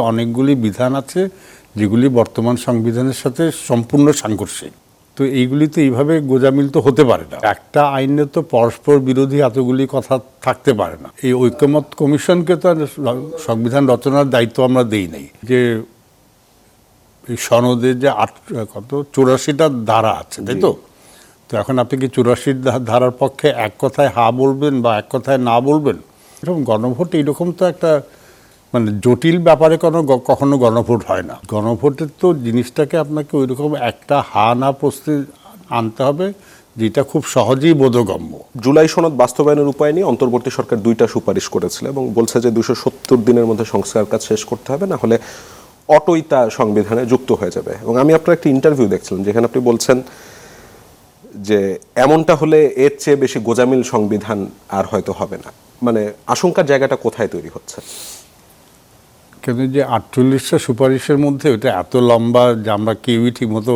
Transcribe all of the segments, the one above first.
অনেকগুলি বিধান আছে যেগুলি বর্তমান সংবিধানের সাথে সম্পূর্ণ সাংঘর্ষিক। তো এইগুলি তো এইভাবে গোজামিল তো হতে পারে না। একটা আইনে তো পরস্পর বিরোধী এতগুলি কথা থাকতে পারে না। এই ঐকমত্য কমিশনকে তো সংবিধান রচনার দায়িত্ব আমরা দেই নাই। যে এই সনদের যে 84টা ধারা আছে, তাই তো? তো এখন আপনি কি 84 ধারার পক্ষে এক কথায় হা বলবেন বা এক কথায় না বলবেন? এরকম গণভোট এইরকম তো একটা মানে জটিল ব্যাপারে কখনো গণভোট হয় না। গণভোটের তো জিনিসটাকে আপনাকে ওইরকম একটা হা না প্রশ্নে আনতে হবে যেটা খুব সহজেই বোধগম্য। জুলাই সনদ বাস্তবায়নের উপায় নিয়ে অন্তর্বর্তী সরকার 2টা সুপারিশ করেছিল এবং বলছে যে 270 দিনের মধ্যে সংস্কার কাজ শেষ করতে হবে, না হলে অটোই তা সংবিধানে যুক্ত হয়ে যাবে। এবং আমি আপনার একটা ইন্টারভিউ দেখছিলাম যেখানে আপনি বলছেন যে এমনটা হলে এর চেয়ে বেশি গোজামিল সংবিধান আর হয়তো হবে না। মানে আশঙ্কার জায়গাটা কোথায় তৈরি হচ্ছে? কিন্তু যে 48টা সুপারিশের মধ্যে ওটা এত লম্বা যে আমরা কেউই ঠিক মতো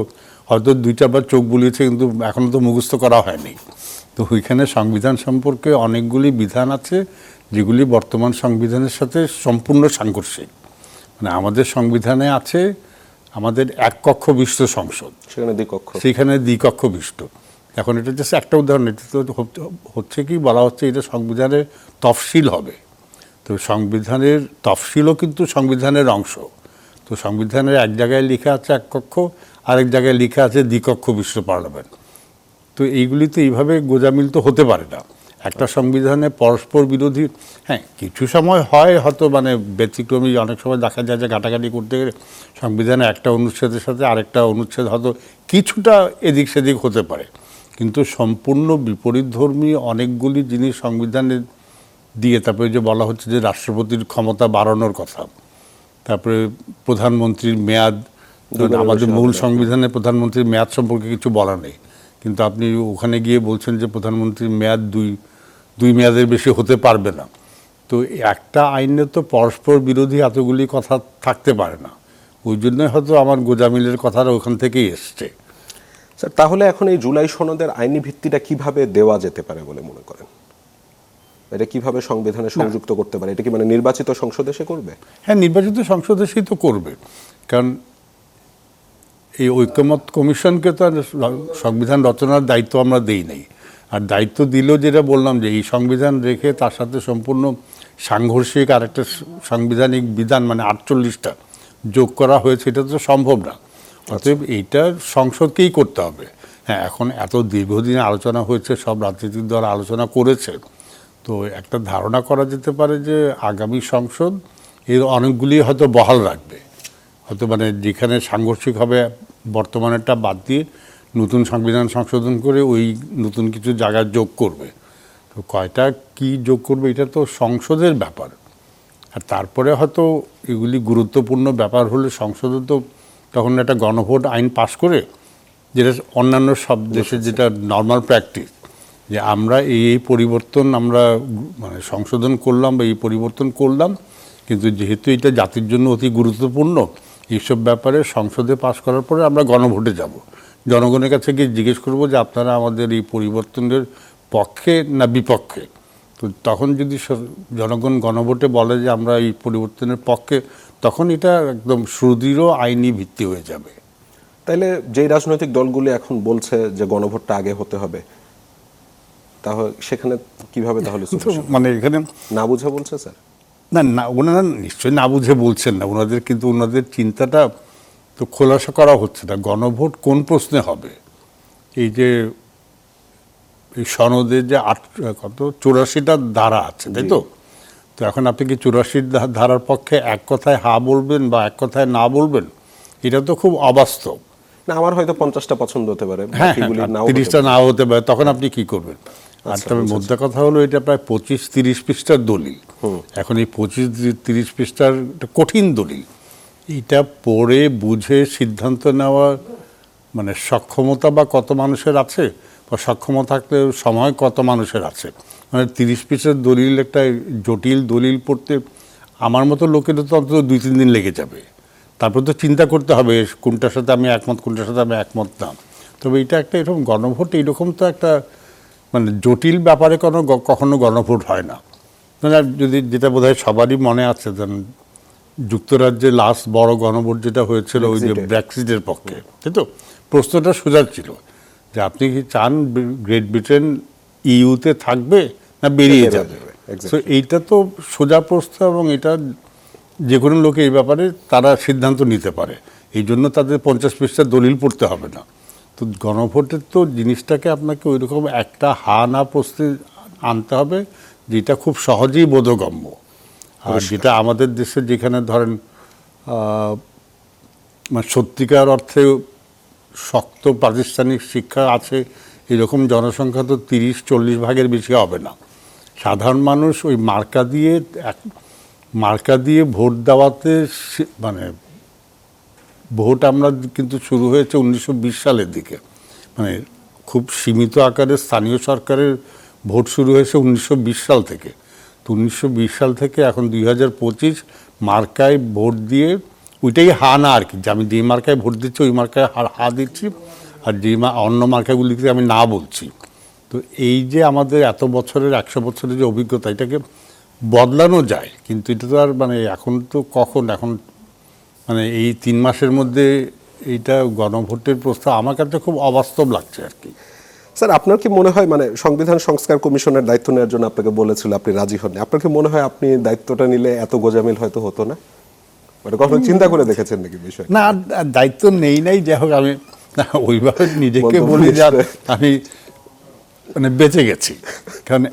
হয়তো 2টা বার চোখ বুলিয়েছে, কিন্তু এখনও তো মুখস্থ করা হয়নি। তো ওইখানে সংবিধান সম্পর্কে অনেকগুলি বিধান আছে যেগুলি বর্তমান সংবিধানের সাথে সম্পূর্ণ সাংঘর্ষিক। মানে আমাদের সংবিধানে আছে আমাদের এক কক্ষ বিশিষ্ট সংসদ, সেখানে দ্বিকক্ষ বিশিষ্ট। এখন এটা জাস্ট একটা উদাহরণ। এটা তো হচ্ছে কি বলা হচ্ছে এটা সংবিধানের তফসিল হবে। তো সংবিধানের তফসিলও কিন্তু সংবিধানের অংশ। তো সংবিধানের এক জায়গায় লেখা আছে এক কক্ষ, আরেক জায়গায় লেখা আছে দ্বিকক্ষ বিশিষ্ট পার্লামেন্ট। তো এইগুলি তো এইভাবে গোজামিল তো হতে পারে না। একটা সংবিধানে পরস্পর বিরোধী, হ্যাঁ কিছু সময় হয় হয়তো, মানে ব্যতিক্রমী অনেক সময় দেখা যায় যে ঘাটাঘাটি করতে গেলে সংবিধানে একটা অনুচ্ছেদের সাথে আরেকটা অনুচ্ছেদ হয়তো কিছুটা এদিক সেদিক হতে পারে, কিন্তু সম্পূর্ণ বিপরীতধর্মী অনেকগুলি জিনিস সংবিধানে দিয়ে তারপরে যে বলা হচ্ছে যে রাষ্ট্রপতির ক্ষমতা বাড়ানোর কথা, তারপরে প্রধানমন্ত্রীর মেয়াদ। আমাদের মূল সংবিধানে প্রধানমন্ত্রীর মেয়াদ সম্পর্কে কিছু বলা নেই, কিন্তু আপনি ওখানে গিয়ে বলছেন যে প্রধানমন্ত্রীর মেয়াদ দুই মেয়াদের বেশি হতে পারবে না। তো একটা আইনে তো পরস্পর বিরোধী এতগুলি কথা থাকতে পারে না। ওই জন্যই হয়তো আমার গোজামিলের কথাটা ওখান থেকেই এসছে। স্যার, তাহলে এখন এই জুলাই সনদের আইনি ভিত্তিটা কিভাবে দেওয়া যেতে পারে বলে মনে করেন? এটা কিভাবে সংবিধানে সংযুক্ত করতে পারে? এটা কি মানে নির্বাচিত সংসদ এসে করবে? হ্যাঁ, নির্বাচিত সংসদ এসেই তো করবে, কারণ এই ঐকমত্য কমিশনকে তো সংবিধান রচনার দায়িত্ব আমরা দেই নাই। আর দায়িত্ব দিলেও যেটা বললাম যে এই সংবিধান রেখে তার সাথে সম্পূর্ণ সাংঘর্ষিক আরেকটা সাংবিধানিক বিধান মানে 48টা যোগ করা হয়েছে, এটা তো সম্ভব না। অতএব এইটা সংসদকেই করতে হবে। হ্যাঁ, এখন এত দীর্ঘদিন আলোচনা হয়েছে, সব রাজনৈতিক দল আলোচনা করেছে, তো একটা ধারণা করা যেতে পারে যে আগামী সংসদ এর অনেকগুলি হয়তো বহাল রাখবে। হয়তো মানে যেখানে সাংঘর্ষিক হবে বর্তমানেরটা বাদ দিয়ে নতুন সংবিধান সংশোধন করে ওই নতুন কিছু জায়গা যোগ করবে। তো কয়টা কি যোগ করবে এটা তো সংসদের ব্যাপার। আর তারপরে হয়তো এগুলি গুরুত্বপূর্ণ ব্যাপার হলে সংসদে তো তখন একটা গণভোট আইন পাশ করে, যেটা অন্যান্য সব দেশে যেটা নর্মাল প্র্যাকটিস, যে আমরা এই পরিবর্তন আমরা মানে সংশোধন করলাম বা এই পরিবর্তন করলাম, কিন্তু যেহেতু এটা জাতির জন্য অতি গুরুত্বপূর্ণ, এইসব ব্যাপারে সংসদে পাশ করার পরে আমরা গণভোটে যাব, জনগণের কাছে গিয়ে জিজ্ঞেস করবো যে আপনারা আমাদের এই পরিবর্তনের পক্ষে না বিপক্ষে। তো তখন যদি জনগণ গণভোটে বলে যে আমরা এই পরিবর্তনের পক্ষে, তখন এটা একদম সুদৃঢ় আইনি ভিত্তি হয়ে যাবে। তাইলে যেই রাজনৈতিক দলগুলি এখন বলছে যে গণভোটটা আগে হতে হবে, তাহলে সেখানে কিভাবে তাহলে মানে এখানে না বুঝে বলছে? স্যার, না, ওনারা নিশ্চয়ই না বুঝে বলছেন না, ওনাদের কিন্তু ওনাদের চিন্তাটা তো খোলাসা করা হচ্ছে না। গণভোট কোন প্রশ্নে হবে? এই যে এই সনদের যে 84টা ধারা আছে, তাই তো? তো এখন আপনি কি 84 ধারার পক্ষে এক কথায় হা বলবেন বা এক কথায় না বলবেন? এটা তো খুব অবাস্তব। না, আমার হয়তো 50টা পছন্দ হতে পারে, হ্যাঁ 30টা নাও হতে পারে, তখন আপনি কি করবেন? আর তবে মোদ্দা কথা হলো এটা প্রায় 25-30 পৃষ্ঠার দলিল। এখন এই 25-30 পৃষ্ঠার কঠিন দলিল, এটা পড়ে বুঝে সিদ্ধান্ত নেওয়া মানে সক্ষমতা বা কত মানুষের আছে, বা সক্ষমতা থাকলে সময় কত মানুষের আছে? মানে 30 পৃষ্ঠার দলিল, একটা জটিল দলিল পড়তে আমার মতো লোকের তো অন্তত 2-3 দিন লেগে যাবে। তারপর তো চিন্তা করতে হবে কোনটার সাথে আমি একমত, কোনটার সাথে আমি একমত না। তবে এটা একটা এরকম গণভোট এইরকম তো একটা মানে জটিল ব্যাপারে কখনো গণভোট হয় না। মানে যদি যেটা বোধহয় সবারই মনে আছে, যুক্তরাজ্যে লাস্ট বড় গণভোট যেটা হয়েছিল ওই যে Brexit-এ। ব্রেক্সিটের পক্ষে, তাই তো? প্রশ্নটা সোজা ছিল যে আপনি কি চান গ্রেট ব্রিটেন ইউতে থাকবে না বেরিয়ে বেরিয়ে যাবে? যাবে, exactly. তো এইটা তো সোজা প্রশ্ন, এবং এটা যে কোনো লোক এই ব্যাপারে তারা সিদ্ধান্ত নিতে পারে। এই জন্য তাদের 50 পৃষ্ঠার দলিল পড়তে হবে না। তো গণভোটের তো জিনিসটাকে আপনাকে ওইরকম একটা হা না প্রশ্নে আনতে হবে যেটা খুব সহজেই বোধগম্য। আর যেটা আমাদের দেশে যেখানে ধরেন মানে সত্যিকার অর্থে শক্ত প্রাতিষ্ঠানিক শিক্ষা আছে, এরকম জনসংখ্যা তো 30-40 ভাগের বেশি হবে না। সাধারণ মানুষ ওই মার্কা দিয়ে ভোট দেওয়াতে মানে ভোট আমরা কিন্তু শুরু হয়েছে 1920 সালের দিকে, মানে খুব সীমিত আকারে স্থানীয় সরকারের ভোট শুরু হয়েছে 1920 সাল থেকে। তো 1920 সাল থেকে এখন 2025 মার্কায় ভোট দিয়ে, ওইটাই হা না আর কি, যে আমি যে মার্কায় ভোট দিচ্ছি ওই মার্কায় হা দিচ্ছি, আর যে অন্য মার্কাগুলিকে আমি না বলছি। তো এই যে আমাদের এত বছরের 100 বছরের যে অভিজ্ঞতা, এটাকে বদলানো যায়, কিন্তু এটা তো আর মানে এখন তো এখন মানে এই 3 মাসের মধ্যে এইটা গণভোটের প্রস্তাব আমার কাছে খুব অবাস্তব লাগছে আর কি। স্যার, আপনার কি মনে হয় মানে সংবিধান সংস্কার কমিশনের দায়িত্ব নেওয়ার জন্য আপনাকে বলেছিল, আপনি রাজি হননি, আপনার কি মনে হয় আপনি দায়িত্বটা নিলে এত গোজামিল হয়তো হতো না? মানে কখনো চিন্তা করে দেখেছেন নাকি বিষয়? না, দায়িত্ব নাই, যাই হোক আমি ওইভাবে নিজেকে মন্তব্য বলি যে নিশ্চয়। আমি মানে বেঁচে গেছি, কারণ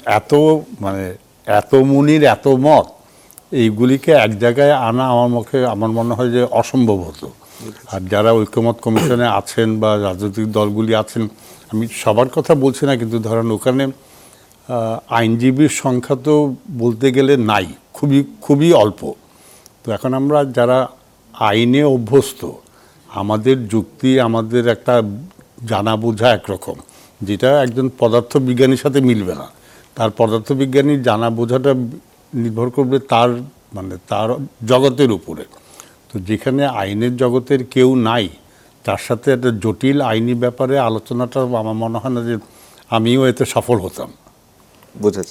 এত মুনির এত মত এইগুলিকে এক জায়গায় আনা আমার মনে হয় যে অসম্ভব হতো। আর যারা ঐক্যমত কমিশনে আছেন বা রাজনৈতিক দলগুলি আছেন, আমি সবার কথা বলছি না, কিন্তু ধরেন ওখানে আইনজীবীর সংখ্যা তো বলতে গেলে নাই, খুবই অল্প। তো এখন আমরা যারা আইনে অভ্যস্ত, আমাদের যুক্তি, আমাদের একটা জানা বোঝা একরকম, যেটা একজন পদার্থবিজ্ঞানীর সাথে মিলবে না। তার পদার্থবিজ্ঞানীর জানা বোঝাটা নির্ভর করবে তার জগতের উপরে। তো যেখানে আইনের জগতের কেউ নাই, তার সাথে একটা জটিল আইনি ব্যাপারে আলোচনাটা আমার মনে হয় না যে আমিও এতে সফল হতাম। বুঝেছি।